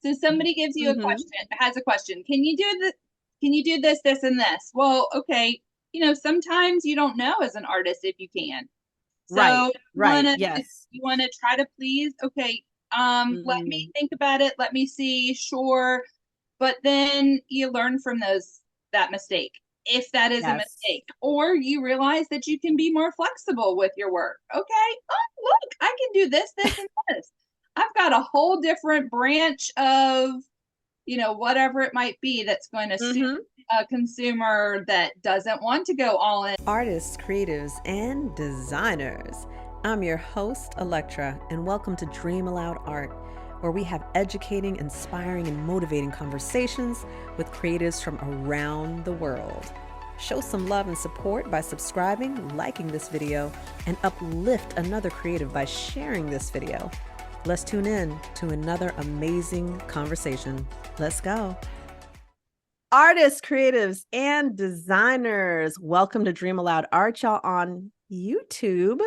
So somebody gives you a Mm-hmm. question, has a question. Can you do this? Can you do this, this, and this? Well, okay. Sometimes you don't know as an artist if you can. Right, So right. Yes. you wanna try to please. Okay, let me Mm, think about it. Let me see. Sure, but then you learn from that mistake, if that is a yes. mistake, or you realize that you can be more flexible with your work. Okay, oh look, I can do this, this, and this. I've got a whole different branch of whatever it might be that's going to suit Mm-hmm. a consumer that doesn't want to go all in. Artists, creatives, and designers. I'm your host, Electra, and welcome to DreamAloud Art, where we have educating, inspiring, and motivating conversations with creatives from around the world. Show some love and support by subscribing, liking this video, and uplift another creative by sharing this video. Let's tune in to another amazing conversation. Let's go. Artists, creatives, and designers, welcome to Dream Aloud Art, y'all, on YouTube.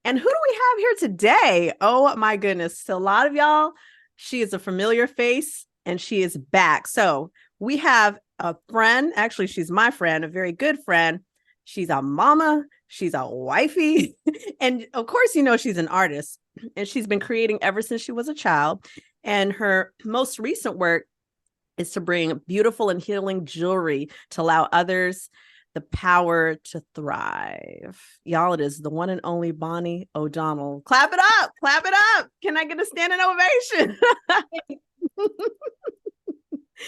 And who do we have here today? Oh my goodness. So a lot of y'all, she is a familiar face and she is back. So we have a friend. Actually, she's my friend, a very good friend. She's a mama. She's a wifey. And of course, she's an artist and she's been creating ever since she was a child. And her most recent work is to bring beautiful and healing jewelry to allow others the power to thrive. Y'all, it is the one and only Bonnie O'Donnell. Clap it up. Clap it up. Can I get a standing ovation?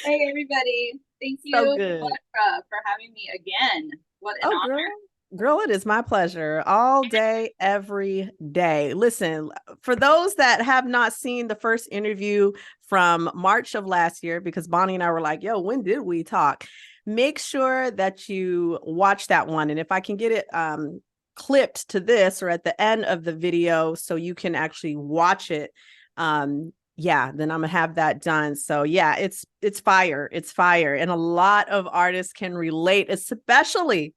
Hey, everybody. Thank you, So good. Alexa, for having me again. What an Oh, honor. girl, it is my pleasure all day, every day. Listen, for those that have not seen the first interview from March of last year, because Bonnie and I were like, yo, when did we talk? Make sure that you watch that one. And if I can get it clipped to this or at the end of the video so you can actually watch it, yeah, then I'm gonna have that done. So yeah, it's fire. It's fire. And a lot of artists can relate, especially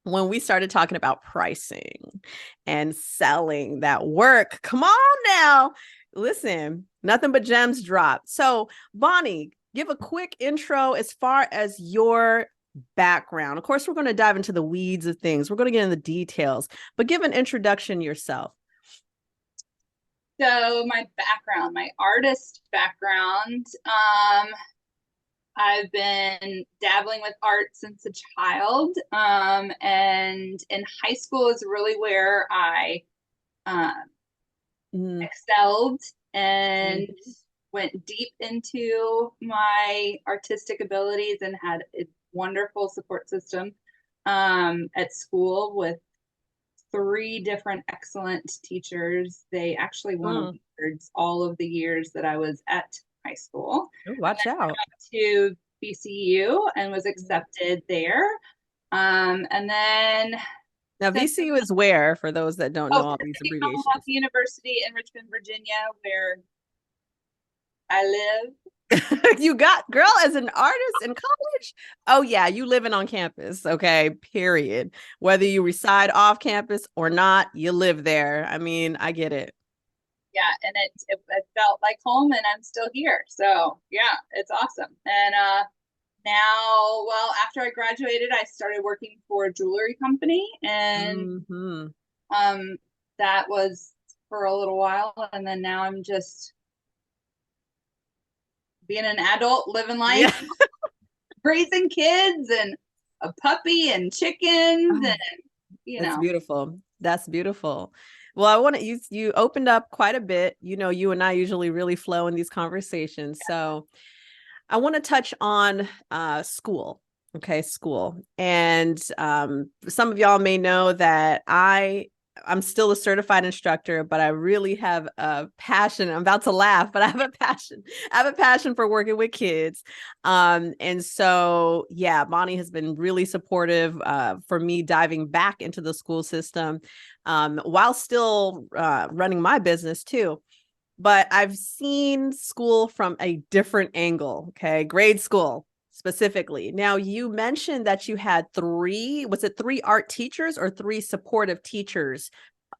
when we started talking about pricing and selling that work. Come on now. Listen, nothing but gems dropped. So, Bonnie, give a quick intro as far as your background. Of course, we're going to dive into the weeds of things. We're going to get into the details, but give an introduction yourself. So my background, my artist background, I've been dabbling with art since a child. And in high school is really where I uh, Mm, excelled and mm, went deep into my artistic abilities and had a wonderful support system at school with three different excellent teachers. They actually won mm. awards all of the years that I was at high school. Ooh, And watch out. then to BCU and was accepted there. And then Now, since VCU is where, for those that don't know all these Pacific Commonwealth abbreviations? University in Richmond, Virginia, where I live. You got, girl, as an artist in college. Oh yeah, you living on campus. Okay, period. Whether you reside off campus or not, you live there. I mean, I get it. Yeah, and it felt like home, and I'm still here. So yeah, it's awesome. And now, well, after I graduated, I started working for a jewelry company, and Hmm. um, that was for a little while, and then now I'm just being an adult, living Yeah. life, raising kids, and a puppy, and chickens, Oh, and you that's know, beautiful. That's beautiful. Well, I want to you opened up quite a bit. You and I usually really flow in these conversations. So I want to touch on school. Okay, school. And some of y'all may know that I'm still a certified instructor, but I really have a passion. I'm about to laugh, but I have a passion. I have a passion for working with kids. And so, yeah, Bonnie has been really supportive for me diving back into the school system while still running my business too. But I've seen school from a different angle. Okay. Grade school specifically. Now, you mentioned that you had was it three art teachers or three supportive teachers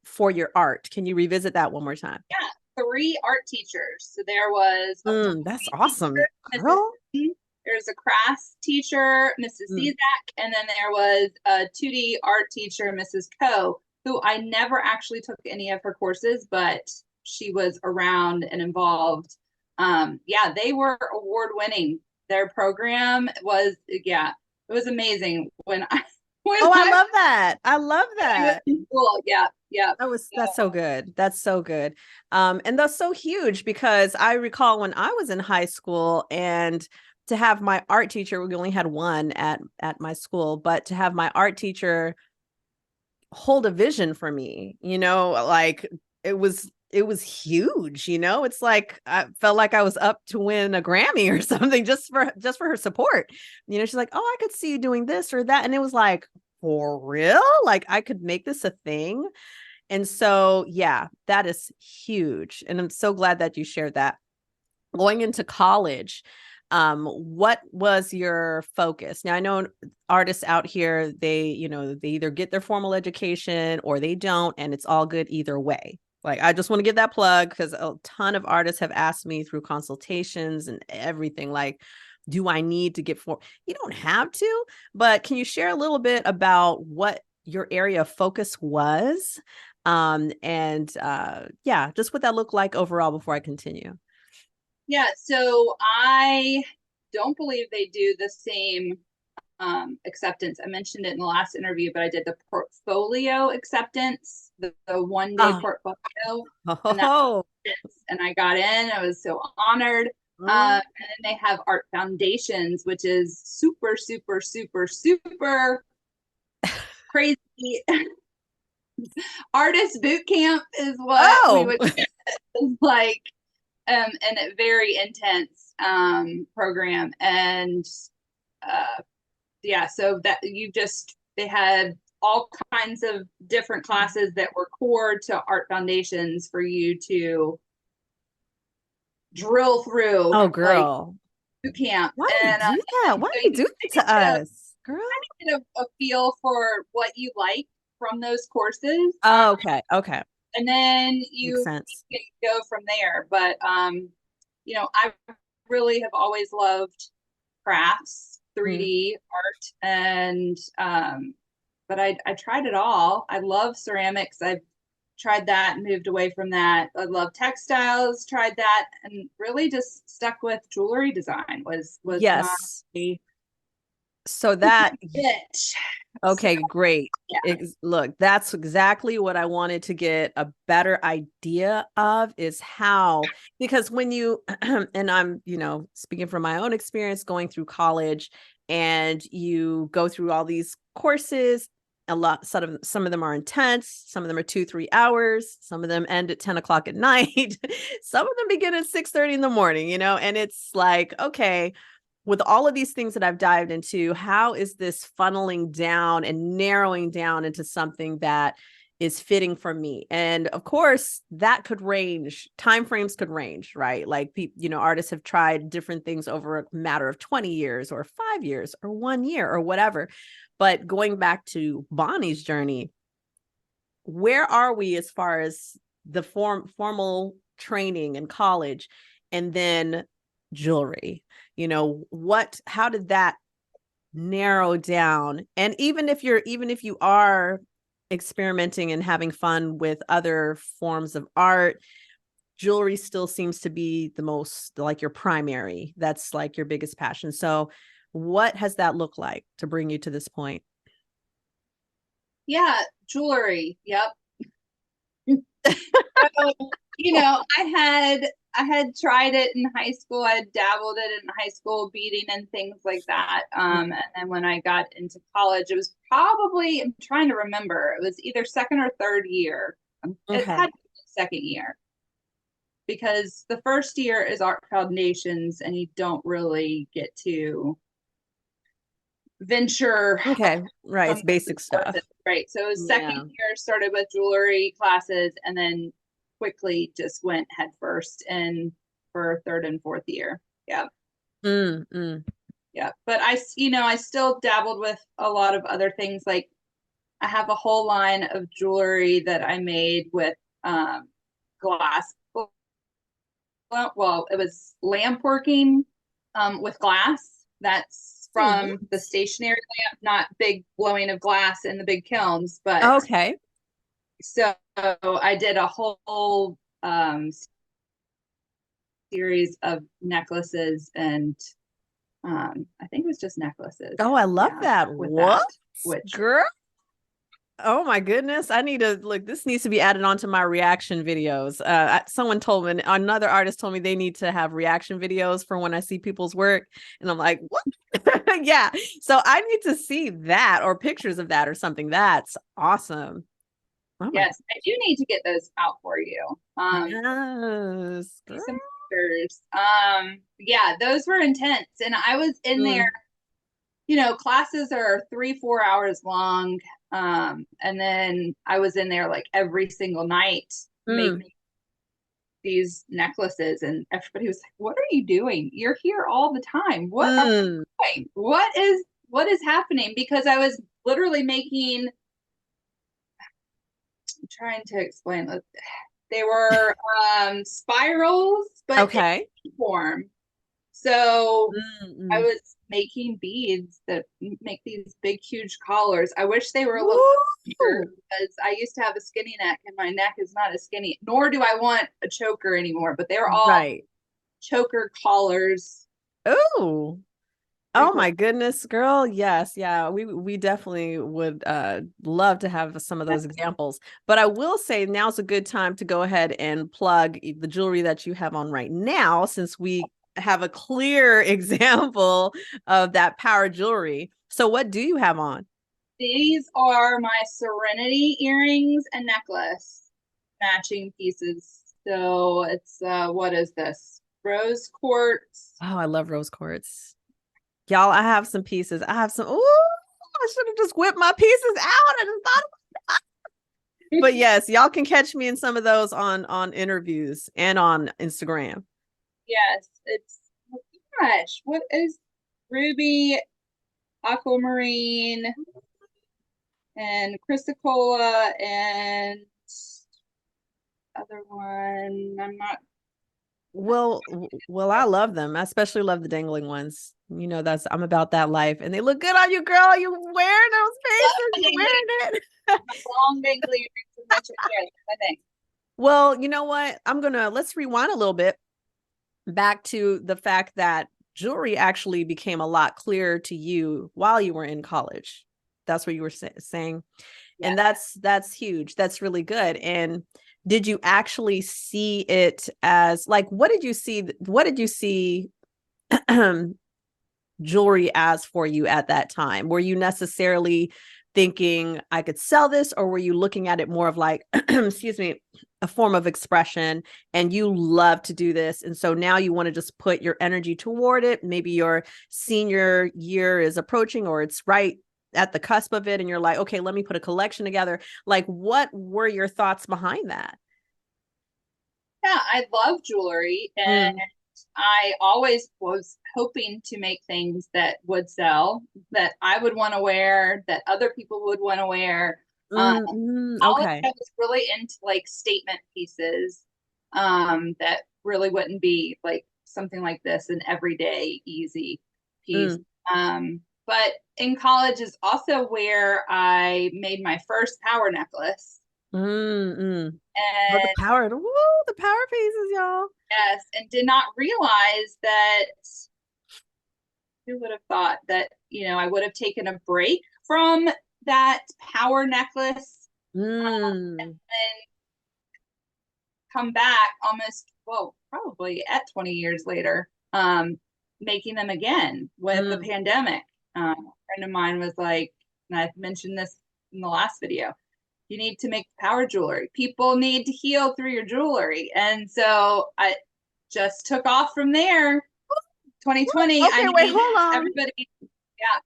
for your art? Can you revisit that one more time? yeah. three art teachers. So there was a That's drawing awesome, teacher, Mrs. girl. C. There's a crafts teacher, Mrs. Mm. Zizak, and then there was a 2D art teacher, Mrs. Coe, who I never actually took any of her courses, but she was around and involved. Yeah, they were award winning. Their program was, yeah, it was amazing when I when Oh, I I, love that. I love when I was that. in school. Yeah, yeah. That's so good. That's so good. And that's so huge because I recall when I was in high school and to have my art teacher, we only had one at my school, but to have my art teacher hold a vision for me, like it was huge, it's like I felt like I was up to win a Grammy or something just for her support. She's like, oh, I could see you doing this or that, and it was like, for real, like I could make this a thing. And so yeah, that is huge, and I'm so glad that you shared that. Going into college, what was your focus? Now I know artists out here, they either get their formal education or they don't, and it's all good either way. Like, I just want to give that plug because a ton of artists have asked me through consultations and everything, like, do I need to get you don't have to, but can you share a little bit about what your area of focus was, and yeah, just what that looked like overall before I continue. Yeah, so I don't believe they do the same acceptance. I mentioned it in the last interview, but I did the portfolio acceptance, the 1 day Oh, portfolio, and that oh, and I got in. I was so honored. oh. And then they have art foundations, which is super, super, super, super crazy. Artist boot camp is what we Oh. would like, and a very intense program. And yeah, so that they had all kinds of different classes that were core to art foundations for you to drill through, Oh, like girl. boot camp. Why do you And do that? Why so do you you do that to get us, girl? a feel for what you like from those courses. Oh, okay. Okay. And then Makes you sense. can go from there. But I really have always loved crafts, Mm. 3D art, and but I tried it all. I love ceramics. I've tried that and moved away from that. I love textiles, tried that, and really just stuck with jewelry design was my Yes. So that, itch. So okay, great. yeah. Look, that's exactly what I wanted to get a better idea of, is how, because when you, and I'm, speaking from my own experience going through college, and you go through all these courses, some of them are intense, some of them are 2-3 hours, some of them end at 10 o'clock at night, some of them begin at 6:30 in the morning, and it's like, okay, with all of these things that I've dived into, how is this funneling down and narrowing down into something that is fitting for me? And of course, that could range, timeframes could range, right? Like, artists have tried different things over a matter of 20 years or 5 years or 1 year or whatever. But going back to Bonnie's journey, where are we as far as the formal training in college, and then jewelry? How did that narrow down? And even if you are experimenting and having fun with other forms of art, jewelry still seems to be the most, like, your primary, that's like your biggest passion. So what has that looked like to bring you to this point? Yeah, jewelry. Yep. So, I had tried it in high school. I had dabbled it in high school, beading and things like that. And then when I got into college, it was probably, I'm trying to remember, it was either second or third year. It Okay. had to be second year, because the first year is art foundations and you don't really get to venture Okay. Right. from It's basic those courses, stuff. right? So it was second Yeah. year, started with jewelry classes, and then quickly just went headfirst in for third and fourth year. Yeah. Mm, mm. Yeah. But I still dabbled with a lot of other things. Like, I have a whole line of jewelry that I made with glass well, it was lamp working with glass. That's from the stationary lamp, not big blowing of glass in the big kilns. But Okay. so I did a whole series of necklaces and I think it was just necklaces. Oh, I love Yeah, that. with What? that, which Girl? Oh my goodness. I need to look, this needs to be added onto my reaction videos. Someone told me, another artist told me they need to have reaction videos for when I see people's work. And I'm like, what? Yeah. So I need to see that or pictures of that or something. That's awesome. Oh my yes, I do need to get those out for you. yes. Girl. Some pictures. Yeah, those were intense. And I was in there, Mm, classes are 3, 4 hours long. And then I was in there like every single night mm, making these necklaces, and everybody was like, "What are you doing? You're here all the time. What are mm. you doing? What is happening?" Because I was literally making, I'm trying to explain. They were spirals, but Okay. in form. So Mm, I mm. was making beads that make these big, huge collars. I wish they were a little bigger Woo! because I used to have a skinny neck and my neck is not as skinny, nor do I want a choker anymore, but they were all Right. choker collars. Oh. Pretty Oh cool. my goodness, girl. Yes, yeah. We definitely would love to have some of those examples. But I will say now's a good time to go ahead and plug the jewelry that you have on right now, since we have a clear example of that power jewelry. So what do you have on? These are my Serenity earrings and necklace matching pieces. So it's what is this? Rose quartz. Oh, I love rose quartz. Y'all, I have some pieces. I have some. Ooh, I should have just whipped my pieces out. I just thought. But yes, y'all can catch me in some of those on interviews and on Instagram. Yes, it's, oh gosh, what is ruby, aquamarine, and chrysocolla, and other one. I'm not. Well, I love them. I especially love the dangling ones. You know, that's I'm about that life, and they look good on you, girl. You wearing those pieces? You wearing it? My long dangly earrings with my yes, I think. Well, you know what? Let's rewind a little bit back to the fact that jewelry actually became a lot clearer to you while you were in college. That's what you were saying. And Yes. that's huge. That's really good. And did you actually see it as like what did you see jewelry as for you at that time? Were you necessarily thinking I could sell this, or were you looking at it more of like excuse me, a form of expression, and you love to do this, and so now you want to just put your energy toward it? Maybe your senior year is approaching, or it's right at the cusp of it, and you're like, okay, let me put a collection together. Like, what were your thoughts behind that? Yeah, I love jewelry, and Mm, I always was hoping to make things that would sell, that I would want to wear, that other people would want to wear. College, okay. I was really into like statement pieces, that really wouldn't be like something like this, an everyday easy piece. Mm, But in college is also where I made my first power necklace. mm, mm. Oh, And the power pieces, y'all. yes, and did not realize that, who would have thought that, I would have taken a break from that power necklace and Mm, come back almost, well, probably at 20 years later, making them again with the mm. pandemic. A friend of mine was like, and I've mentioned this in the last video, you need to make power jewelry. People need to heal through your jewelry. And so I just took off from there. 2020, I Okay, wait, need hold on. everybody. Yeah.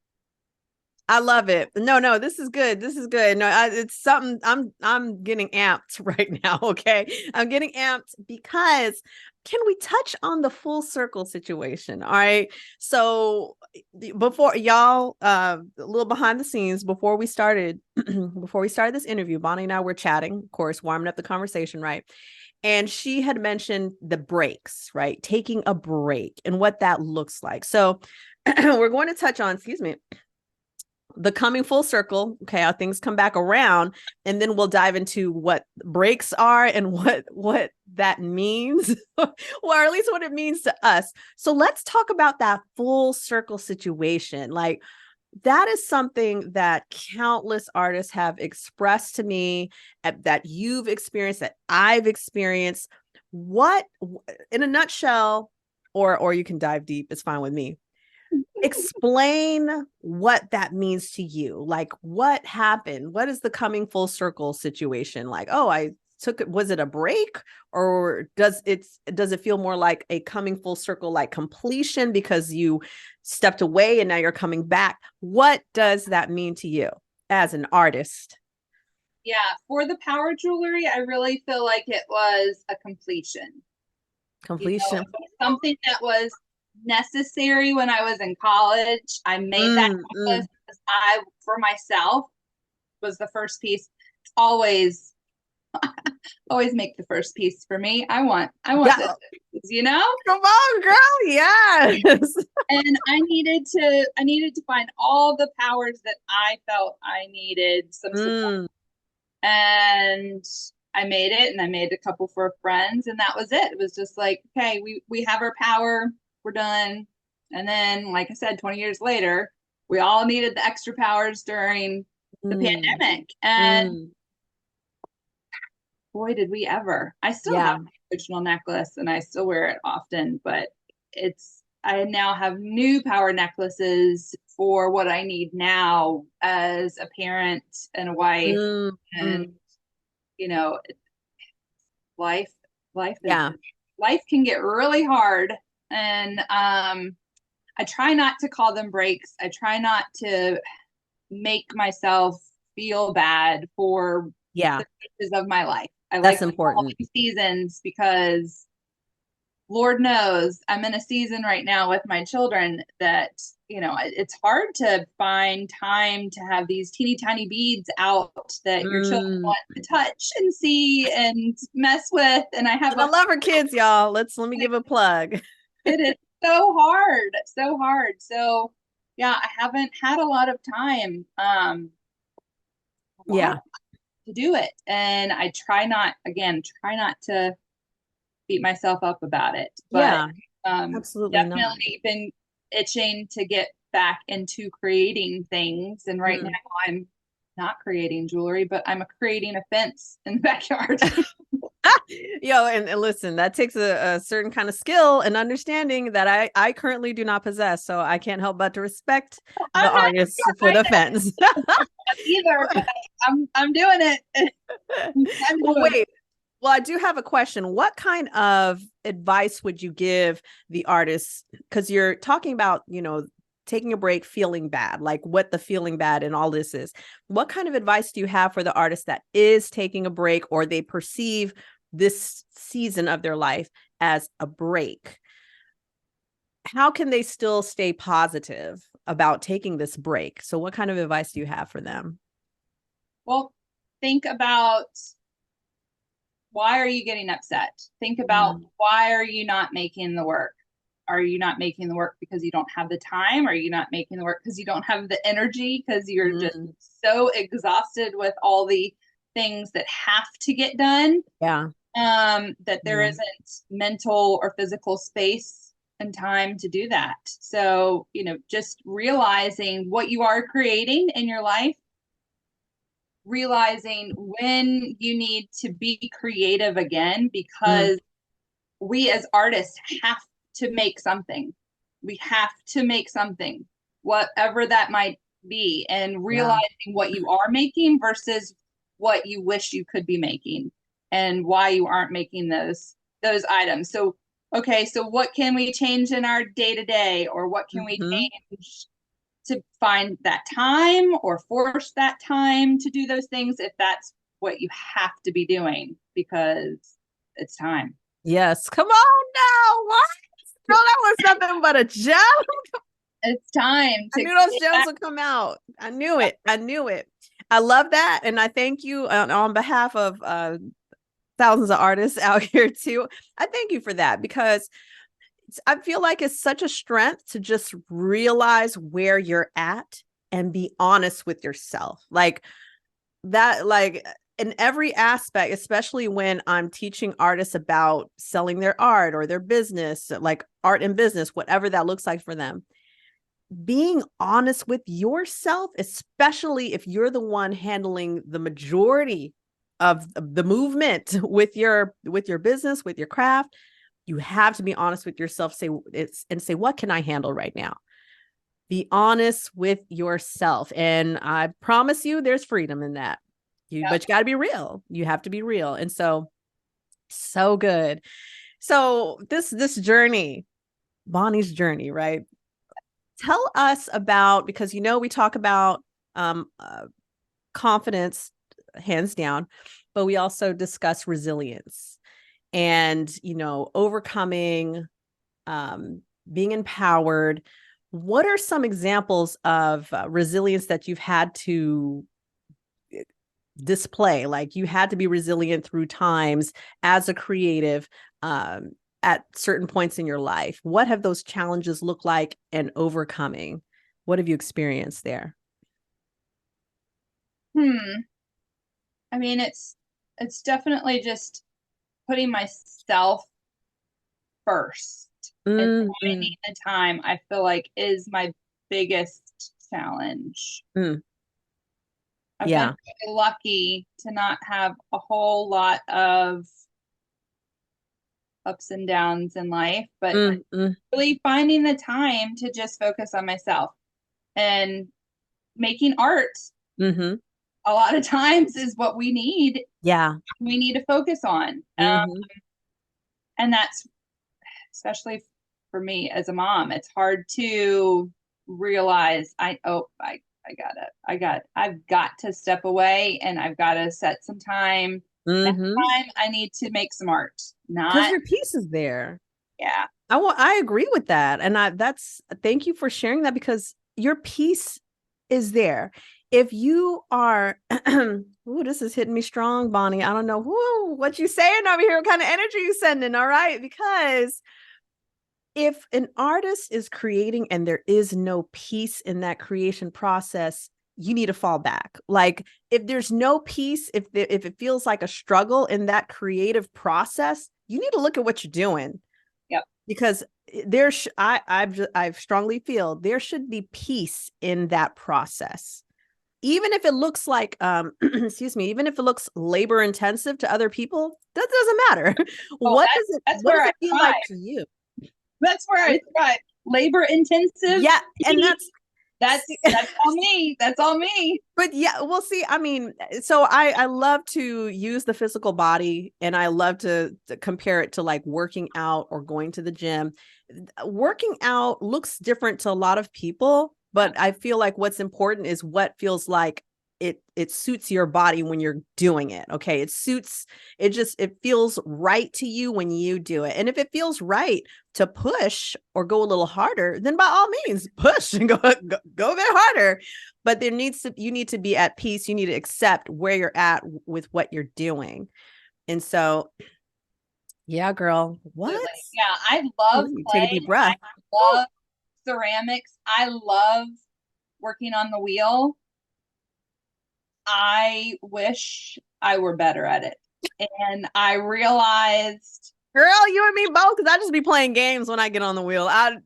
I love it. No, this is good. This is good. No, it's something I'm getting amped right now. Okay, I'm getting amped because can we touch on the full circle situation? All right. So before y'all, a little behind the scenes before we started, before we started this interview, Bonnie and I were chatting, of course, warming up the conversation, right? And she had mentioned the breaks, right? Taking a break and what that looks like. So we're going to touch on, excuse me, the coming full circle, okay, how things come back around, and then we'll dive into what breaks are and what that means, or at least what it means to us. So let's talk about that full circle situation. Like, that is something that countless artists have expressed to me, that you've experienced, that I've experienced. What, in a nutshell, or you can dive deep, it's fine with me. Explain what that means to you. Like, what happened? What is the coming full circle situation like? Oh, I took it. Was it a break, or does it feel more like a coming full circle, like completion because you stepped away and now you're coming back? What does that mean to you as an artist? Yeah, for the power jewelry, I really feel like it was a completion. Completion. It was something that was necessary when I was in college. I made that necklace because for myself, was the first piece. It's always make the first piece for me. I want Yeah. this. Come on, girl. Yes. And I needed to find all the powers that I felt I needed some support. And I made it, and I made a couple for friends, and that was it. It was just like, okay, we have our power, we're done. And then, like I said, 20 years later, we all needed the extra powers during the pandemic. And boy, did we ever. I still Yeah. have my original necklace and I still wear it often, but I now have new power necklaces for what I need now as a parent and a wife. And, you know, life, life is, Yeah. life can get really hard. And I try not to call them breaks. I try not to make myself feel bad for Yeah. the phases of my life. I That's like important. seasons because Lord knows I'm in a season right now with my children that, it's hard to find time to have these teeny tiny beads out that your children want to touch and see and mess with. And I love her kids, y'all. Let me give a plug. It is so hard, so hard. So yeah, I haven't had a lot of time. Yeah. To do it. And I try not to beat myself up about it. But Yeah. Absolutely not. definitely been itching to get back into creating things. And right now I'm not creating jewelry, but I'm creating a fence in the backyard. Yo, and listen, that takes a certain kind of skill and understanding that I currently do not possess. So I can't help but to respect the I'm not artists sure for the fence. either, but I'm doing it. Well, wait. Well, I do have a question. What kind of advice would you give the artists? Because you're talking about, taking a break, feeling bad, like what the feeling bad and all this is. What kind of advice do you have for the artist that is taking a break, or they perceive this season of their life as a break? How can they still stay positive about taking this break? So what kind of advice do you have for them? Well, think about, why are you getting upset? Think about, why are you not making the work? Are you not making the work because you don't have the time? Are you not making the work because you don't have the energy? Because you're just so exhausted with all the things that have to get done. Yeah. That there isn't mental or physical space and time to do that. So, just realizing what you are creating in your life, realizing when you need to be creative again, because we as artists have to make something. We have to make something, whatever that might be, and realizing what you are making versus what you wish you could be making and why you aren't making those items. So, okay, so what can we change in our day to day, or what can we change to find that time or force that time to do those things if that's what you have to be doing because it's time. Yes. Come on now. What? No, that was nothing but a joke. It's time. I knew those gems would come out. I knew it. I knew it. I love that. And I thank you on behalf of thousands of artists out here too. I thank you for that, because I feel like it's such a strength to just realize where you're at and be honest with yourself. Like that, like in every aspect, especially when I'm teaching artists about selling their art or their business, like art and business, whatever that looks like for them. Being honest with yourself, especially if you're the one handling the majority of the movement with your business, with your craft, you have to be honest with yourself, say, what can I handle right now? Be honest with yourself. And I promise you there's freedom in that. But you got to be real. You have to be real. And so good. So this journey, Bonnie's journey, right? Tell us about, because we talk about confidence, hands down, but we also discuss resilience and overcoming, being empowered. What are some examples of resilience that you've had to display? Like you had to be resilient through times as a creative, at certain points in your life. What have those challenges looked like and overcoming? What have you experienced there? I mean, it's definitely just putting myself first and finding the time, I feel like, is my biggest challenge. I've been really lucky to not have a whole lot of ups and downs in life, but really finding the time to just focus on myself and making art. A lot of times is what we need. Yeah. We need to focus on. And that's, especially for me as a mom, it's hard to realize I've got to step away and I've got to set some time. Next time I need to make some art. Because your piece is there. Yeah. I agree with that. And thank you for sharing that, because your piece is there. If you are, ooh, this is hitting me strong, Bonnie. I don't know what you saying over here, what kind of energy you sending. All right. Because if an artist is creating and there is no peace in that creation process, you need to fall back. Like if there's no peace, if it feels like a struggle in that creative process, you need to look at what you're doing. Yep. Because I strongly feel there should be peace in that process. Even if it looks like, excuse me, even if it looks labor intensive to other people, that doesn't matter. What does it feel like to you? That's where I thrive. Labor intensive. Yeah. And that's all me. That's all me. But yeah, we'll see. I mean, so I love to use the physical body, and I love to compare it to like working out or going to the gym. Working out looks different to a lot of people, but I feel like what's important is what feels like it suits your body when you're doing it. Okay. It feels right to you when you do it. And if it feels right to push or go a little harder, then by all means push and go a bit harder. But you need to be at peace. You need to accept where you're at with what you're doing. And so, yeah, girl, what? Yeah. I love take a deep breath. I love ceramics. I love working on the wheel. I wish I were better at it. And I realized, girl, you and me both, because I just be playing games when I get on the wheel. I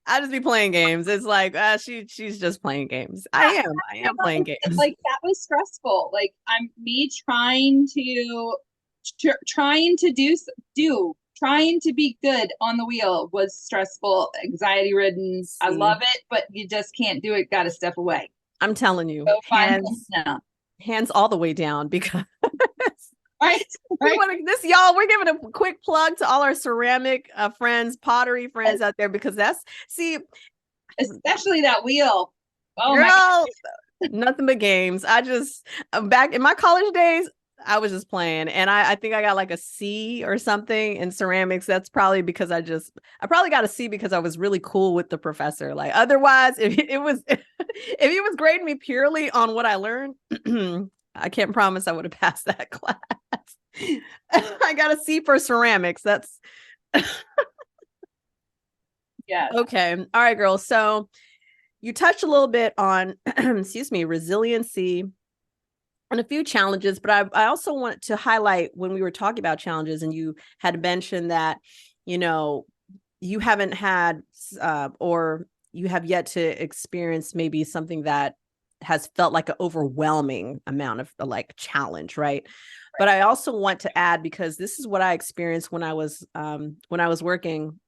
just be playing games. It's like she's just playing games. I am playing games. Like that was stressful. Like I'm me trying to be good on the wheel was stressful, anxiety ridden. I love it, but you just can't do it. Got to step away. I'm telling you, hands all the way down, because right. Y'all, we're giving a quick plug to all our ceramic friends, pottery friends out there, because especially that wheel. Oh, girl, nothing but games. Back in my college days, I was just playing, and I think I got like a C or something in ceramics. That's probably because I probably got a C because I was really cool with the professor. Like otherwise, if he was grading me purely on what I learned, I can't promise I would have passed that class. I got a C for ceramics. That's Yeah. okay. All right, girls. So you touched a little bit on, excuse me, resiliency and a few challenges, but I also want to highlight when we were talking about challenges, and you had mentioned that, you know, you haven't had or you have yet to experience maybe something that has felt like an overwhelming amount of like challenge, right? But I also want to add, because this is what I experienced when I was working,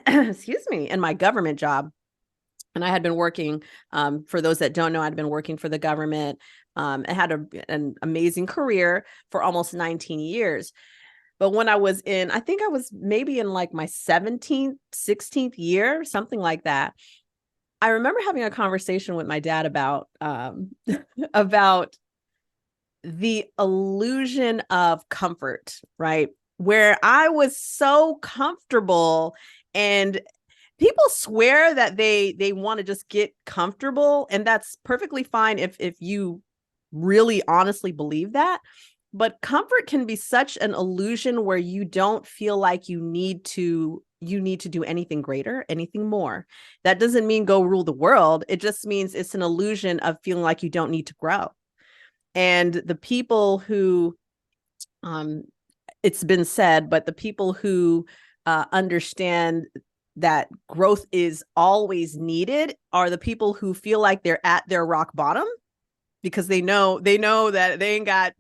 excuse me, in my government job. And I had been working, for those that don't know, I'd been working for the government, and had an amazing career for almost 19 years. But when I was in, I think I was maybe in like my 17th, 16th year, something like that. I remember having a conversation with my dad about about the illusion of comfort, right? Where I was so comfortable, and people swear that they want to just get comfortable, and that's perfectly fine if you really honestly believe that. But comfort can be such an illusion where you don't feel like you need to do anything greater, anything more. That doesn't mean go rule the world. It just means it's an illusion of feeling like you don't need to grow. And the people who, um it's been said, but the people who understand that growth is always needed are the people who feel like they're at their rock bottom, because they know that they ain't got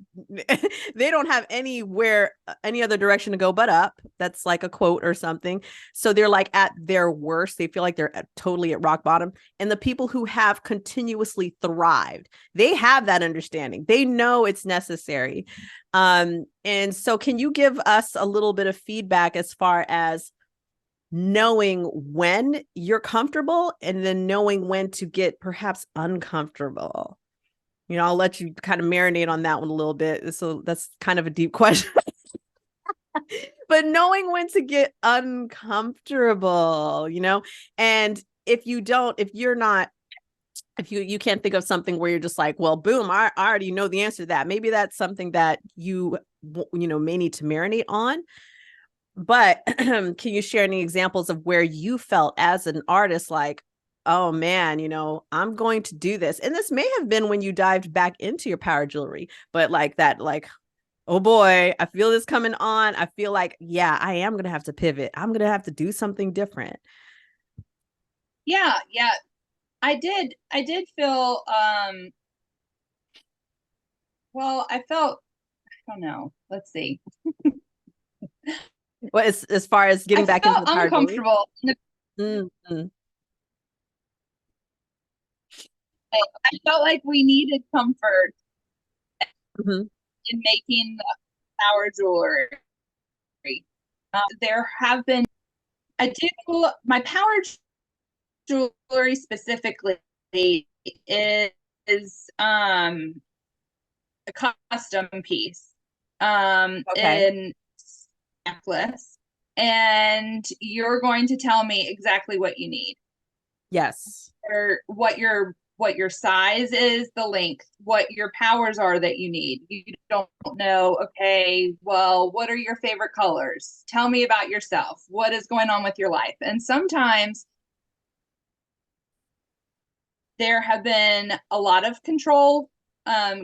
they don't have any other direction to go but up. That's like a quote or something. So they're like at their worst, they feel like they're totally at rock bottom. And the people who have continuously thrived, they have that understanding, they know it's necessary. And so can you give us a little bit of feedback as far as knowing when you're comfortable and then knowing when to get perhaps uncomfortable? I'll let you kind of marinate on that one a little bit. So that's kind of a deep question. But knowing when to get uncomfortable, and if you can't think of something where you're just like, well, boom, I already know the answer to that. Maybe that's something that you may need to marinate on. But can you share any examples of where you felt as an artist like, oh man, I'm going to do this? And this may have been when you dived back into your power jewelry, but like that, like, oh boy, I feel this coming on. I feel like, yeah, I am going to have to pivot. I'm going to have to do something different. Yeah, yeah. I did feel well, I don't know. Let's see. Well, as far as I getting back into felt the power jewelry. uncomfortable. Mm-hmm. I felt like we needed comfort Mm-hmm. in making the power jewelry. There have been I do my power jewelry specifically is a custom piece Okay. in necklace, and you're going to tell me exactly what you need, Yes. or what your size is, the length, what your powers are that you need. You don't know, okay, well, what are your favorite colors? Tell me about yourself. What is going on with your life? And sometimes there have been a lot of control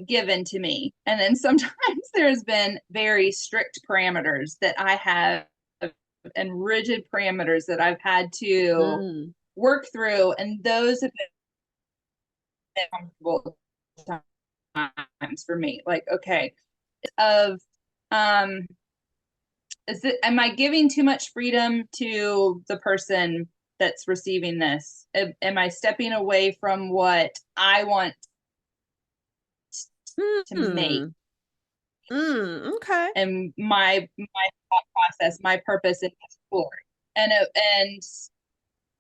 given to me. And then sometimes there's been very strict parameters that I have, and rigid parameters that I've had to Mm. work through. And those have been comfortable times for me. Like, okay, of um am I giving too much freedom to the person that's receiving this? Am I stepping away from what I want to make? Mm. Okay. And my thought process, my purpose in exploring, and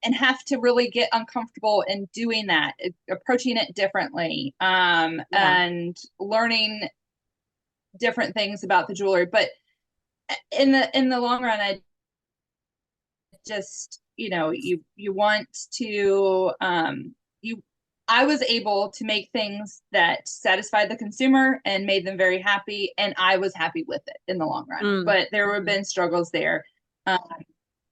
and have to really get uncomfortable in doing that, approaching it differently, Yeah. and learning different things about the jewelry. But in the long run, I just you want to you I was able to make things that satisfied the consumer and made them very happy, and I was happy with it in the long run. Mm. But there have been struggles there, um,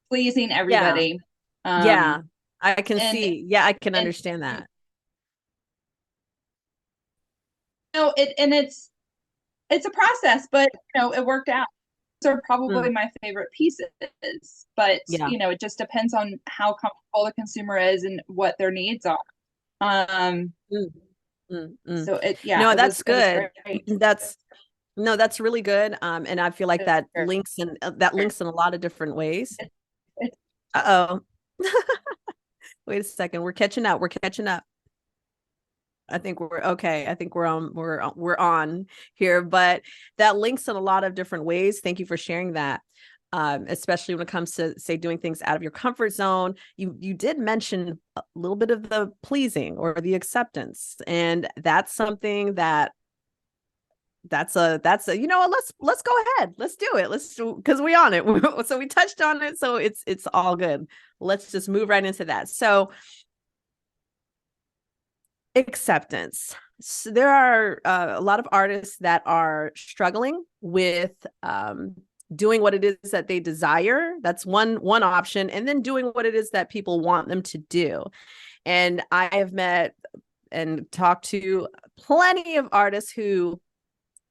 pleasing Yeah. everybody, Yeah. I can and see. Yeah, I can and understand you that. know it's a process, but it worked out. Those are probably Mm. my favorite pieces, but Yeah. it just depends on how comfortable the consumer is and what their needs are. Um, Mm. Mm. Mm. so yeah, No, it was that's it was good. great. That's no, that's really good. And I feel like that links in a lot of different ways. Uh-oh. Wait a second. We're catching up. We're catching up. I think we're okay. I think we're on here, but that links in a lot of different ways. Thank you for sharing that. Especially when it comes to, say, doing things out of your comfort zone. You did mention a little bit of the pleasing or the acceptance, and that's something that's a you know what, let's go ahead, let's do it, let's do, because we on it. So we touched on it, so it's all good. Let's just move right into that. So acceptance. So there are a lot of artists that are struggling with doing what it is that they desire. That's one option, and then doing what it is that people want them to do. And I have met and talked to plenty of artists who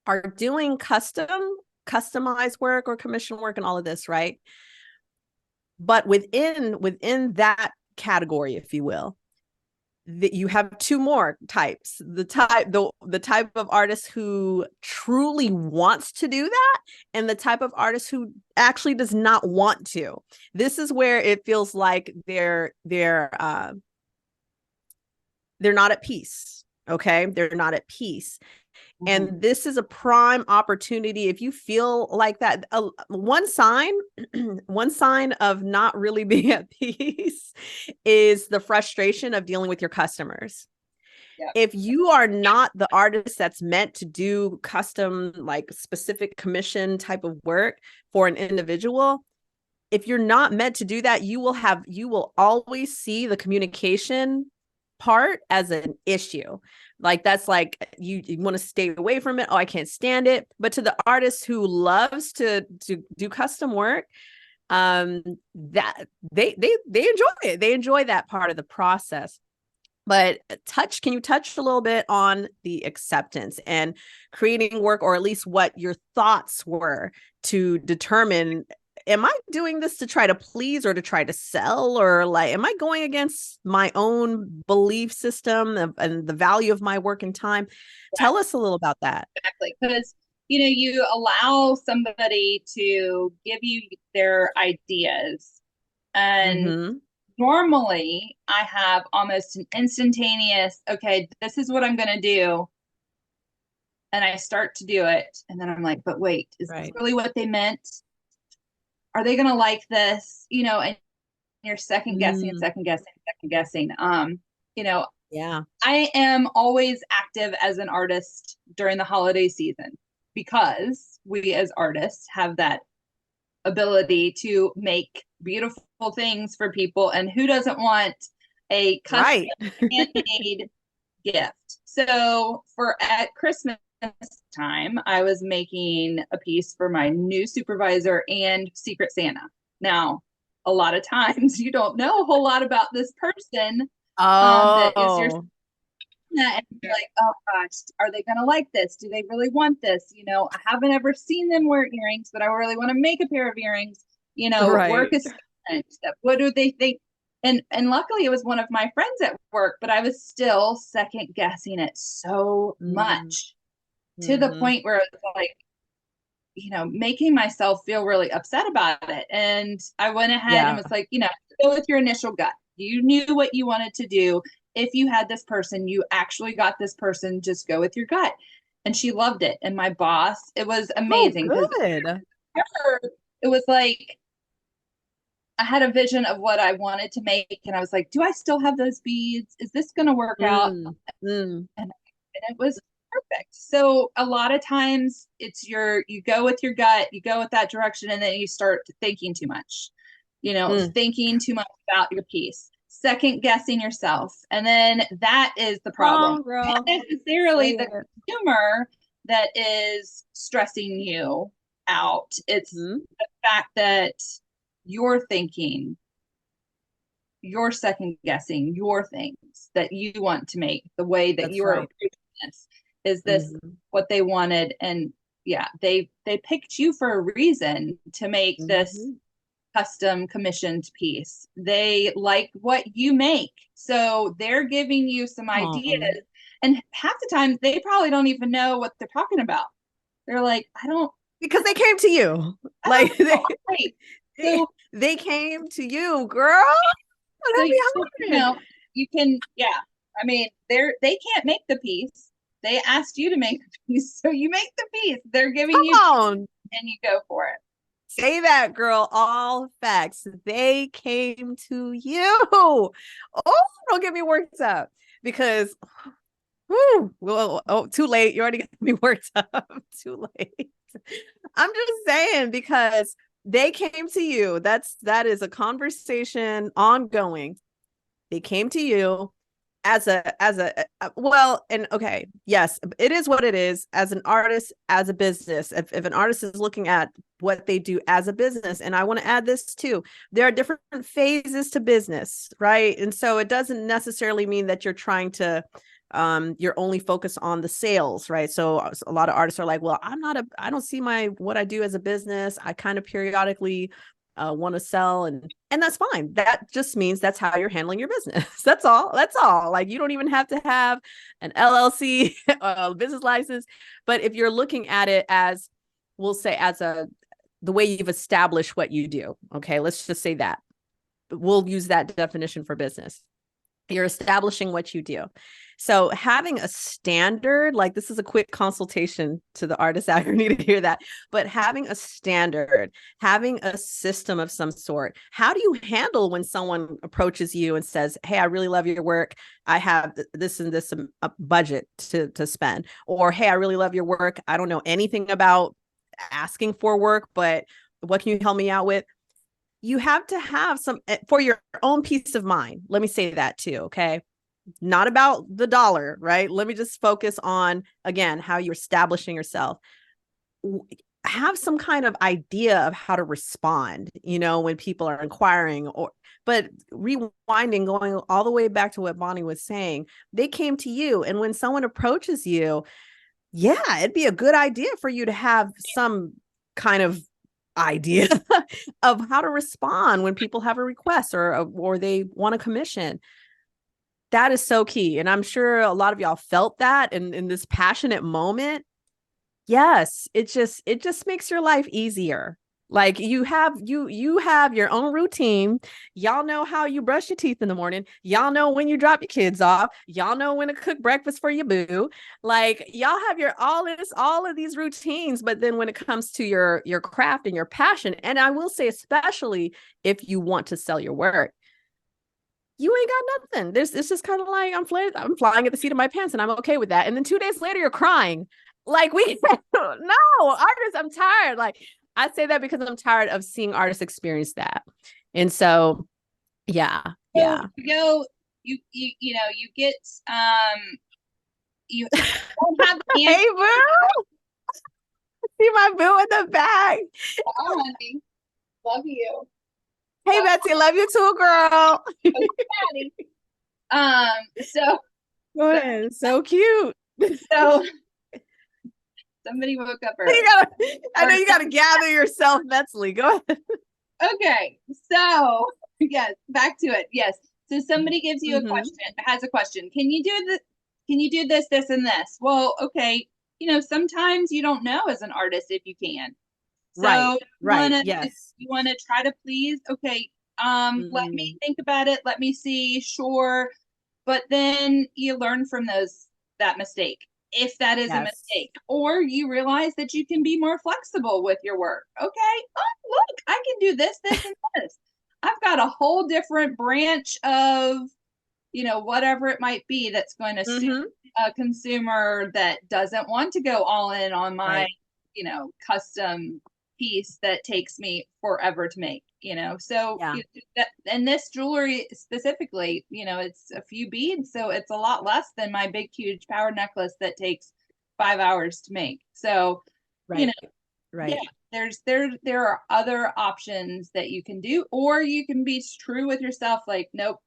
are doing customized work or commission work and all of this, right? But within that category, if you will, that you have two more types: the type of artist who truly wants to do that, and the type of artist who actually does not want to. This is where it feels like they're not at peace. Okay, they're not at peace. Mhm. And this is a prime opportunity. If you feel like that, one sign one sign of not really being at peace is the frustration of dealing with your customers. Yeah. If you are not the artist that's meant to do custom, like specific commission type of work for an individual, if you're not meant to do that, you will always see the communication part as an issue. Like, that's like, you want to stay away from it. Oh, I can't stand it. But to the artist who loves to do custom work, that they enjoy it. They enjoy that part of the process. But can you touch a little bit on the acceptance and creating work, or at least what your thoughts were to determine, am I doing this to try to please or to try to sell, or like, am I going against my own belief system and the value of my work and time? Tell us a little about that. Exactly, because you allow somebody to give you their ideas, and Mm-hmm. normally I have almost an instantaneous, okay, this is what I'm going to do, and I start to do it, and then I'm like, but wait, is this Right. really what they meant? Are they going to like this? And you're second guessing and Mm, second guessing, second guessing. You know, yeah. I am always active as an artist during the holiday season because we as artists have that ability to make beautiful things for people. And who doesn't want a custom Right. handmade gift? So for at Christmas time, I was making a piece for my new supervisor and Secret Santa. Now, a lot of times you don't know a whole lot about this person that is your Oh, and you're like, oh gosh, are they gonna like this? Do they really want this? I haven't ever seen them wear earrings, but I really want to make a pair of earrings. Work right. is what do they think? And luckily it was one of my friends at work, but I was still second guessing it so Mm-hmm. much to the Mm-hmm. point where it was like, making myself feel really upset about it. And I went ahead and Yeah. was like, go with your initial gut. You knew what you wanted to do. If you had this person, you actually got this person, just go with your gut. And she loved it. And my boss, it was Oh, amazing because good. it was like I had a vision of what I wanted to make. And I was like, do I still have those beads? Is this going to work out? Mm, mm, And it was perfect. So a lot of times you go with your gut, you go with that direction, and then you start thinking too much, mm. thinking too much about your piece. second guessing yourself. And then that is the Come problem. on, Not girl. necessarily Say the it. consumer that is stressing you out. It's Mhm. the fact that you're thinking, you're second guessing your things that you want to make, the way that That's you're right. approaching this. Is this Mhm. what they wanted? And yeah, they picked you for a reason to make this Mhm. custom commissioned piece. They like what you make. So they're giving you some ideas. Oh, And half the time, they probably don't even know what they're talking about. They're like, because they came to you. I don't Like know. Right. they, So, they came to you, girl. What so have you you heard? know, you can, yeah. I mean, they can't make the piece. They asked you to make the piece, so you make the piece. They're giving Come you, on. and you go for it. Say that, girl. All facts. They came to you. Oh, don't get me worked up because, whew, well, oh, too late. You already got me worked up. Too late. I'm just saying because they came to you. That is a conversation ongoing. They came to you as a well, and okay, yes, it is what it is. As an artist, as a business, if an artist is looking at what they do as a business, and I want to add this too, there are different phases to business, right? And so it doesn't necessarily mean that you're trying to you're only focused on the sales, right? So a lot of artists are like, well, I don't see my what I do as a business. I kind of periodically want to sell, and that's fine. That just means that's how you're handling your business. That's all. Like, you don't even have to have an LLC business license. But if you're looking at it as, we'll say, as the way you've established what you do, okay, let's just say that we'll use that definition for business. You're establishing what you do. So having a standard, like, this is a quick consultation to the artists out here, need to hear that, but having a standard, having a system of some sort. How do you handle when someone approaches you and says, hey, I really love your work. I have this and this budget to spend, or, hey, I really love your work. I don't know anything about asking for work, but what can you help me out with? You have to have some for your own peace of mind. Let me say that too. Okay. Not about the dollar, right? Let me just focus on, again, how you're establishing yourself. Have some kind of idea of how to respond, when people are inquiring, but rewinding, going all the way back to what Bonnie was saying, they came to you. And when someone approaches you, yeah, it'd be a good idea for you to have some kind of idea of how to respond when people have a request or they want a commission. That is so key. And I'm sure a lot of y'all felt that in this passionate moment. Yes, it just makes your life easier. Like, you have your own routine. Y'all know how you brush your teeth in the morning. Y'all know when you drop your kids off. Y'all know when to cook breakfast for your boo. Like, y'all have your all of these routines, but then when it comes to your craft and your passion, and I will say, especially if you want to sell your work, you ain't got nothing. It's just kind of like, I'm flying at the seat of my pants, and I'm okay with that. And then 2 days later, you're crying. Like, we no artists. I'm tired. Like, I say that because I'm tired of seeing artists experience that. And so, yeah, So yeah. you go, you get, you don't have the answer. Hey, boo, see my boo in the back. Oh, honey, love you. Hey, Love Betsy, love you too, girl. you, Patty. So, Go so, ahead. So cute. so somebody woke up early. I know you got to gather yourself mentally. Go ahead. Okay, so yes, back to it. Yes. So somebody gives you a Mm-hmm. question, has a question. Can you do this? Can you do this, this, and this? Well, okay. Sometimes you don't know as an artist if you can. Right, So right. Yes. you wanna try to please. Okay, let me Mm-hmm. think about it. Let me see. Sure, but then you learn from that mistake, if that is a Yes. mistake, or you realize that you can be more flexible with your work. Okay, oh, look, I can do this, this, and this. I've got a whole different branch of, whatever it might be that's going to suit Mm-hmm. a consumer that doesn't want to go all in on my, Right. custom piece that takes me forever to make, so Yeah. and this jewelry specifically, it's a few beads, so it's a lot less than my big huge power necklace that takes 5 hours to make. So you know Right. yeah, Right. there are other options that you can do, or you can be true with yourself, like, nope,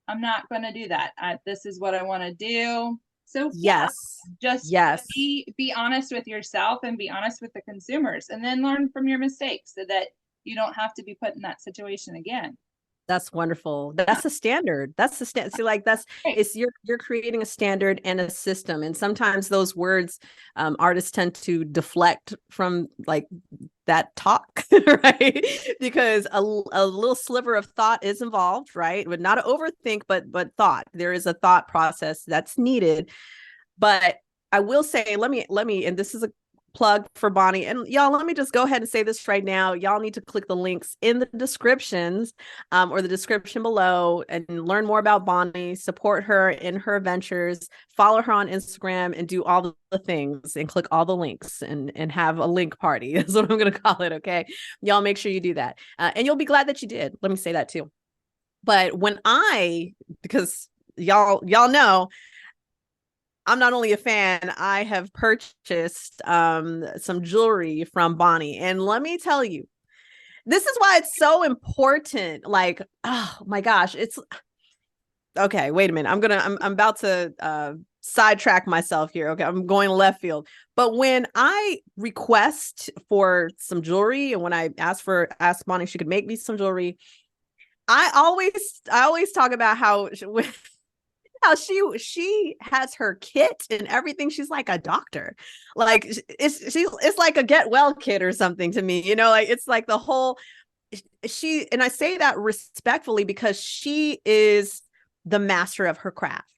I'm not going to do that. This is what I want to do. So yeah, Yes. just Yes. be honest with yourself and be honest with the consumers, and then learn from your mistakes so that you don't have to be put in that situation again. That's wonderful. That's the standard. That's the standard. See, like that's Right. it's you're creating a standard and a system. And sometimes those words, artists tend to deflect from like that talk, right? Because a little sliver of thought is involved, right? But not an overthink, but thought. There is a thought process that's needed. But I will say, let me, and this is a plug for Bonnie. And y'all, let me just go ahead and say this right now. Y'all need to click the links in the descriptions, or the description below, and learn more about Bonnie, support her in her ventures, follow her on Instagram, and do all the things and click all the links and have a link party. That's what I'm going to call it. Okay. Y'all make sure you do that. And you'll be glad that you did. Let me say that too. But because y'all know, I'm not only a fan, I have purchased some jewelry from Bonnie. And let me tell you, this is why it's so important. Like, oh my gosh, it's okay. Wait a minute. I'm about to sidetrack myself here. Okay. I'm going left field. But when I request for some jewelry and when I ask Bonnie if she could make me some jewelry, I always talk about how she has her kit and everything. She's like a doctor. Like it's like a get well kit or something to me. Like it's like the whole she, and I say that respectfully because she is the master of her craft.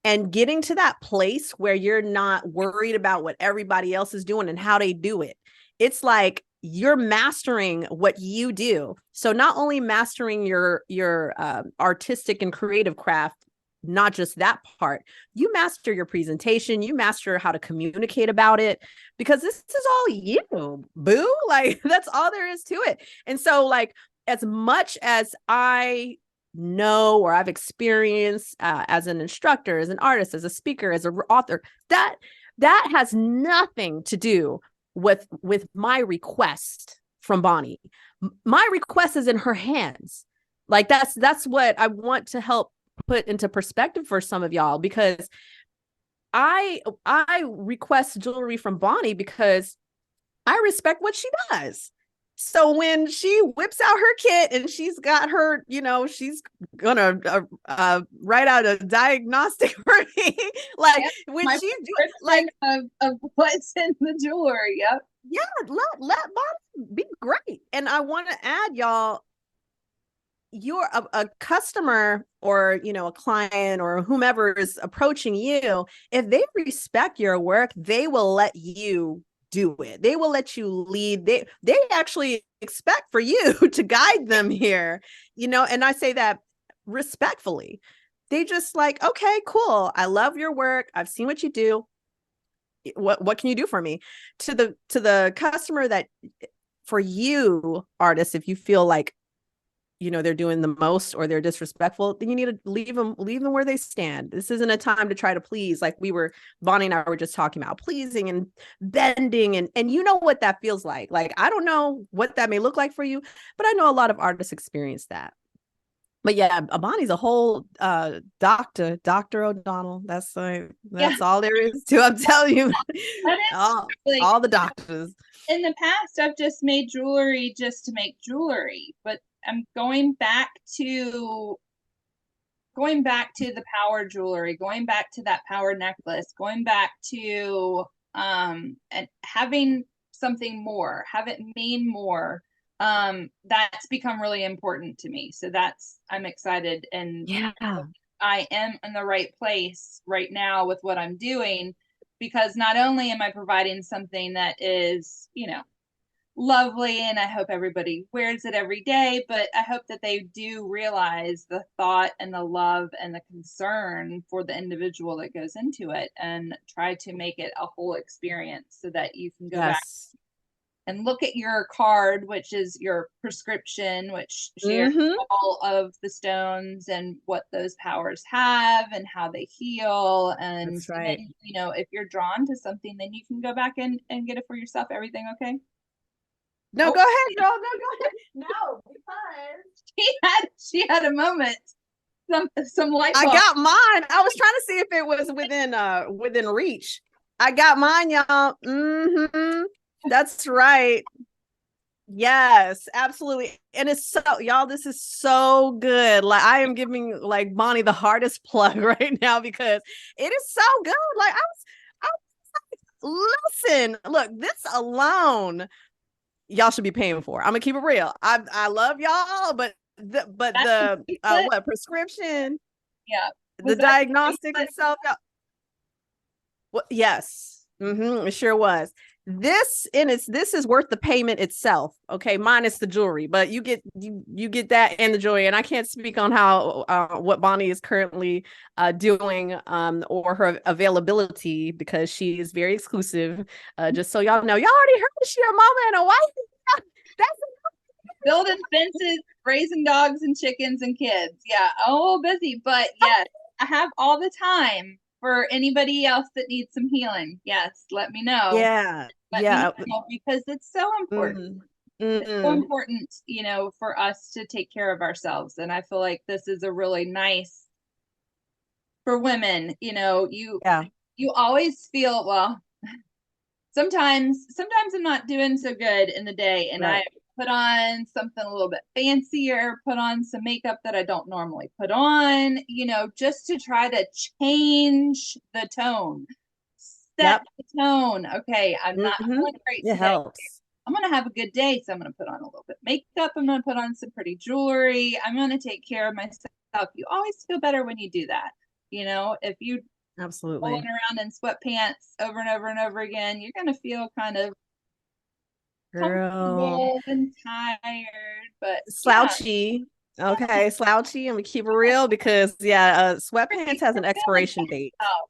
And getting to that place where you're not worried about what everybody else is doing and how they do it. It's like you're mastering what you do. So not only mastering your artistic and creative craft, not just that part, you master your presentation, you master how to communicate about it, because this is all you, boo. Like that's all there is to it. And so like, as much as I know or I've experienced as an instructor, as an artist, as a speaker, as an author, that has nothing to do with my request from Bonnie. My request is in her hands. Like that's what I want to help put into perspective for some of y'all, because I request jewelry from Bonnie because I respect what she does. So when she whips out her kit and she's got her, she's gonna write out a diagnostic for me. Like Yeah, when my she's like, prescription of what's in the jewelry. Yep. yeah, let Bonnie be great. And I want to add, y'all, you're a customer or a client or whomever is approaching you, if they respect your work, they will let you do it. They will let you lead. They actually expect for you to guide them here, and I say that respectfully. They just like, okay, cool, I love your work, I've seen what you do, what can you do for me? To the customer, that for you artists, if you feel like they're doing the most or they're disrespectful, then you need to leave them where they stand. This isn't a time to try to please, like Bonnie and I were just talking about, pleasing and bending, and you know what that feels like. Like, I don't know what that may look like for you, but I know a lot of artists experience that. But yeah, Bonnie's a whole Dr. O'Donnell. Yeah, That's all there is to. I'm telling you, that is like, all the doctors. in the past, I've just made jewelry just to make jewelry, but I'm going back to the power jewelry, going back to that power necklace, going back to and having something more, have it mean more. That's become really important to me. So I'm excited, and Yeah. I am in the right place right now with what I'm doing, because not only am I providing something that is, lovely, and I hope everybody wears it every day, but I hope that they do realize the thought and the love and the concern for the individual that goes into it, and try to make it a whole experience so that you can go back Yes. and look at your card, which is your prescription, which shares Mm-hmm. all of the stones and what those powers have and how they heal. And That's right. then, if you're drawn to something, then you can go back and get it for yourself. Everything okay? No, Oh, go ahead, girl. No, go ahead. No, because she had a moment. Some light I bulb. got mine. I was trying to see if it was within reach. I got mine, y'all. Mm-hmm. That's right. Yes, absolutely. And it's so, y'all, this is so good. Like, I am giving like Bonnie the hardest plug right now because it is so good. Like, I was listen, look, this alone, y'all should be paying for. I'm gonna keep it real. I love y'all, but That's the the bracelet. what prescription, Yeah. the Was that the diagnostic bracelet? itself, well, yes, it sure was. This is worth the payment itself, okay, minus the jewelry, but you get that and the jewelry. And I can't speak on how what Bonnie is currently doing or her availability because she is very exclusive. Just so y'all know, y'all already heard she a mama and a wife. That's Building fences, raising dogs and chickens and kids. Yeah. Oh, busy. But yes, I have all the time for anybody else that needs some healing. Yes, let me know. yeah, Let me yeah. know because it's so important. Mm, It's so mm, important, for us to take care of ourselves. And I feel like this is a really nice for women. yeah, You always feel, well, sometimes I'm not doing so good in the day and I right. put on something a little bit fancier, put on some makeup that I don't normally put on, just to try to change the tone, set Yep. the tone. Okay, I'm not Mm-hmm. feeling great It today. helps. I'm going to have a good day, so I'm going to put on a little bit of makeup. I'm going to put on some pretty jewelry. I'm going to take care of myself. You always feel better when you do that. If you rolling Absolutely. around in sweatpants over and over and over again, you're going to feel kind of Girl. comfortable and tired. But yeah, Slouchy. Okay, slouchy. I'm gonna keep it real because sweatpants has an expiration date. oh,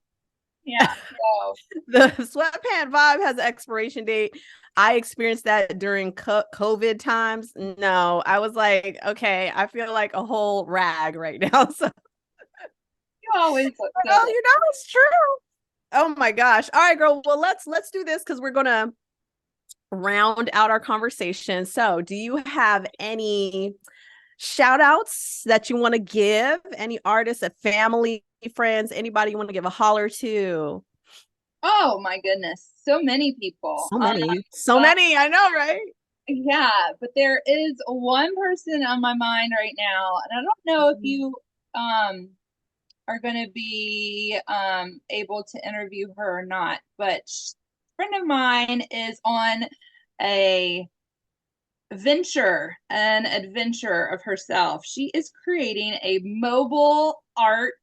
yeah. So, The sweatpant vibe has an expiration date. I experienced that during COVID times. No, I was like, okay, I feel like a whole rag right now. So, you always look good. well, it's true. Oh my gosh. All right, girl. Well, let's do this because we're gonna round out our conversation. So, do you have any shout outs that you want to give? Any artists, a family, friends, anybody you want to give a holler to? Oh my goodness, so many people. So many, so But many. I know, right? yeah, but there is one person on my mind right now, and I don't know if you um are going to be able to interview her or not. But a friend of mine is on a an adventure of herself. She is creating a mobile art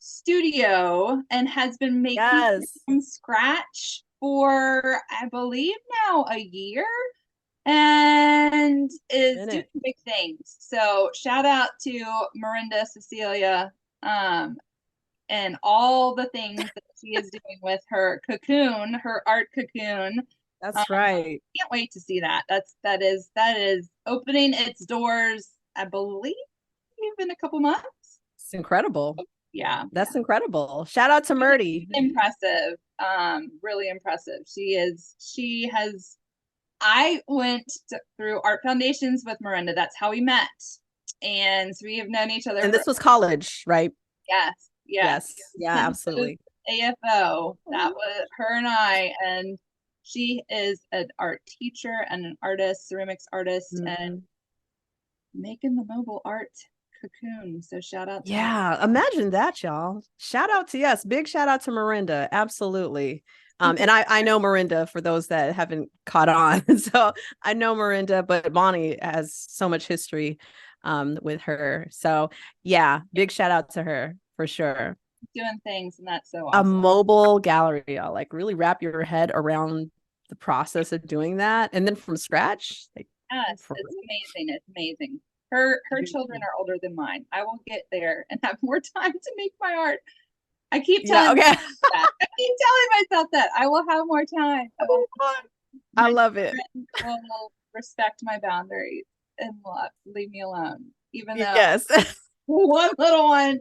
studio and has been making it Yes. from scratch for, I believe, now a year and is doing Minute. big things. So shout out to Miranda Cecilia um, and all the things that she is doing with her cocoon, her art cocoon. That's right. Can't wait to see that. That is opening its doors, I believe, in a couple months. It's incredible. Yeah, That's incredible. Shout out to Murdy. impressive. Really impressive. She has I went through art foundations with Miranda. That's how we met. And so we have known each other And for, this was college, right? yes, yes, Yes. Yeah, since it was absolutely. AFO. That was her and I. And she is an art teacher and an artist, ceramics artist, and Mhm. making the mobile art cocoon. So shout out to her. Yeah, imagine that, y'all. Shout out to yes, big shout out to Miranda. Absolutely. And I know Miranda for those that haven't caught on. So I know Miranda, but Bonnie has so much history with her. So yeah, big shout out to her for sure. Doing things, and that's so A awesome. mobile gallery, y'all. Like really wrap your head around the process of doing that. And then from scratch, like Yes, for it's amazing. It's amazing. Her children are older than mine. I will get there and have more time to make my art. I keep yeah, telling okay. myself that. I keep telling myself that I will have more time. I will. I love it. Will respect my boundaries and leave me alone, even though Yes. one little one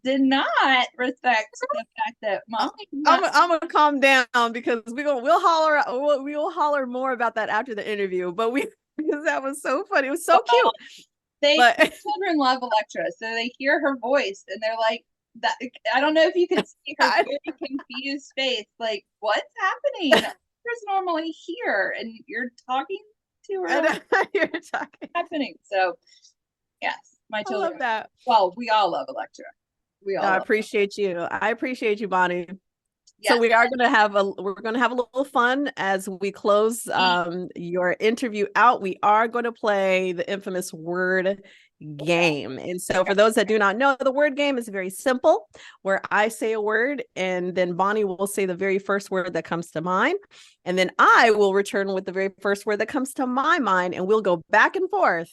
did not respect the fact that mom. I'm gonna calm down because we'll holler more about that after the interview. But because that was so funny. It was so cute. Children love Electra, so they hear her voice and they're like, that. I don't know if you can see her very confused face, like, what's happening? Electra's normally here, and you're talking to her. You're talking happening. So, yes, my children. I love that. Well, we all love Electra. I appreciate you. I appreciate you, Bonnie. Yes. So we're gonna have a little fun as we close your interview out. We are going to play the infamous word game. And so for those that do not know, the word game is very simple, where I say a word and then Bonnie will say the very first word that comes to mind. And then I will return with the very first word that comes to my mind, and we'll go back and forth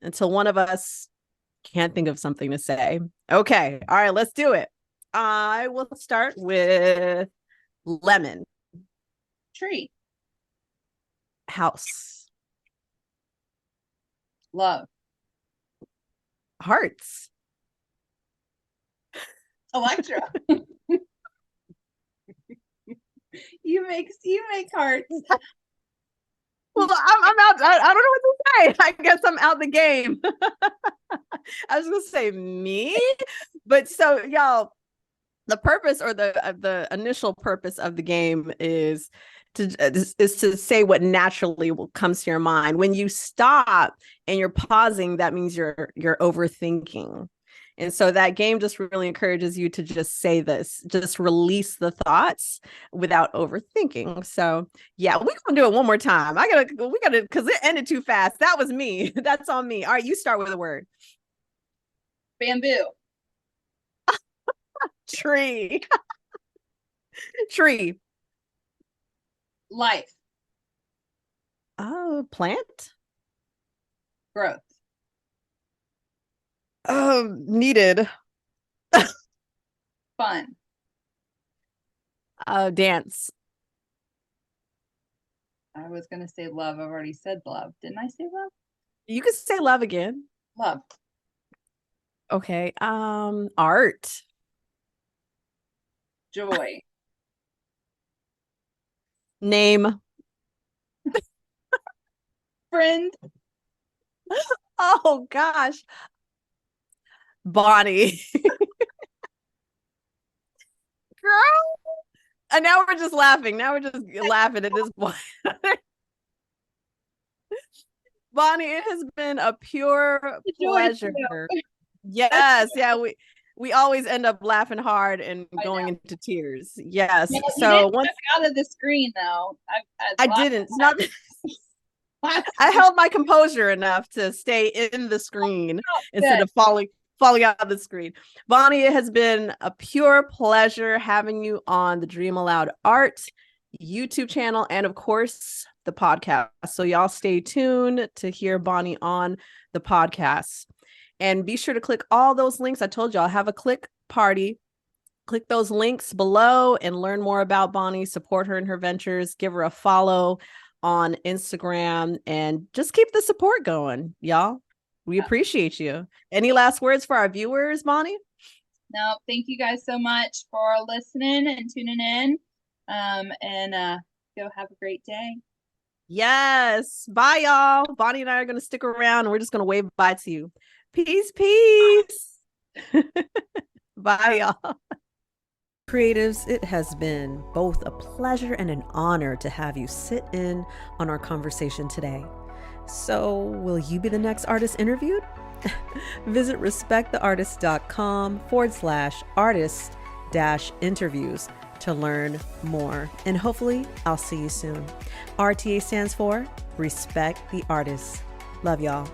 until one of us can't think of something to say. Okay. All right, let's do it. I will start with lemon. Tree. House. Love. Hearts. Electra. you make hearts. Well, I'm out. I don't know what to say. I guess I'm out the game. I was gonna say me, but so y'all, the purpose or the initial purpose of the game is to say what naturally comes to your mind. When you stop and you're pausing, that means you're overthinking. And so that game just really encourages you to just say this, just release the thoughts without overthinking. So yeah, we're gonna do it one more time. We gotta, because it ended too fast. That was me. That's on me. All right, you start with a word. Bamboo. Tree. Tree. Life. Oh, plant. Growth. Needed. Fun. Dance. I was gonna say love. I've already said love. Didn't I say love? You could say love again. Love. Okay. Art. Joy. Name. Friend. Oh gosh. Bonnie. Girl. And now we're just laughing. Now we're just laughing at this point. Bonnie, it has been a pure pleasure. Yes, yeah, we always end up laughing hard and going into tears. Yes. Yeah, so once out of the screen though. I didn't. It's not I held my composure enough to stay in the screen instead of falling out of the screen. Bonnie, it has been a pure pleasure having you on the DreamAloud Art YouTube channel and of course the podcast. So y'all stay tuned to hear Bonnie on the podcast. And be sure to click all those links. I told y'all, have a click party. Click those links below and learn more about Bonnie, support her in her ventures, give her a follow on Instagram, and just keep the support going, y'all. We appreciate you. Any last words for our viewers, Bonnie? No, thank you guys so much for listening and tuning in. And go have a great day. Yes. Bye, y'all. Bonnie and I are going to stick around and we're just going to wave bye to you. Peace, peace. Bye, y'all. Creatives, it has been both a pleasure and an honor to have you sit in on our conversation today. So, will you be the next artist interviewed? Visit respecttheartist.com/artist-interviews to learn more. And hopefully, I'll see you soon. RTA stands for Respect the Artist. Love y'all.